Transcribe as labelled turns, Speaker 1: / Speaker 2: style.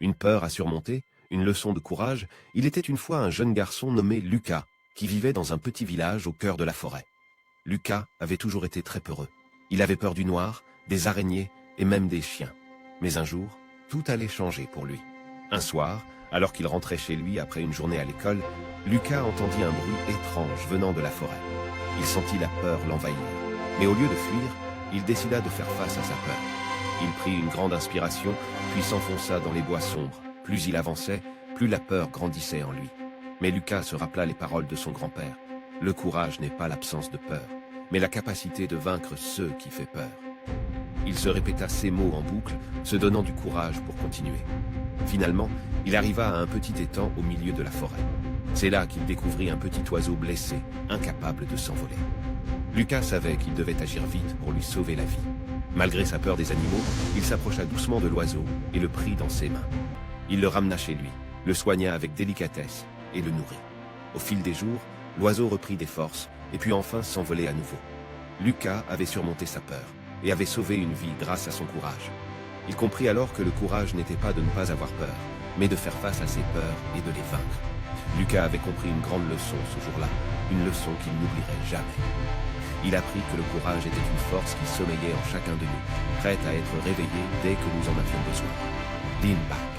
Speaker 1: Une peur à surmonter, une leçon de courage, il était une fois un jeune garçon nommé Lucas, qui vivait dans un petit village au cœur de la forêt. Lucas avait toujours été très peureux. Il avait peur du noir, des araignées et même des chiens. Mais un jour, tout allait changer pour lui. Un soir, alors qu'il rentrait chez lui après une journée à l'école, Lucas entendit un bruit étrange venant de la forêt. Il sentit la peur l'envahir. Mais au lieu de fuir, il décida de faire face à sa peur. Il prit une grande inspiration, puis s'enfonça dans les bois sombres. Plus il avançait, plus la peur grandissait en lui. Mais Lucas se rappela les paroles de son grand-père. Le courage n'est pas l'absence de peur, mais la capacité de vaincre ceux qui fait peur. Il se répéta ces mots en boucle, se donnant du courage pour continuer. Finalement, il arriva à un petit étang au milieu de la forêt. C'est là qu'il découvrit un petit oiseau blessé, incapable de s'envoler. Lucas savait qu'il devait agir vite pour lui sauver la vie. Malgré sa peur des animaux, il s'approcha doucement de l'oiseau et le prit dans ses mains. Il le ramena chez lui, le soigna avec délicatesse et le nourrit. Au fil des jours, l'oiseau reprit des forces et put enfin s'envoler à nouveau. Lucas avait surmonté sa peur et avait sauvé une vie grâce à son courage. Il comprit alors que le courage n'était pas de ne pas avoir peur, mais de faire face à ses peurs et de les vaincre. Lucas avait compris une grande leçon ce jour-là, une leçon qu'il n'oublierait jamais. Il apprit que le courage était une force qui sommeillait en chacun de nous, prête à être réveillée dès que nous en avions besoin. Lean back.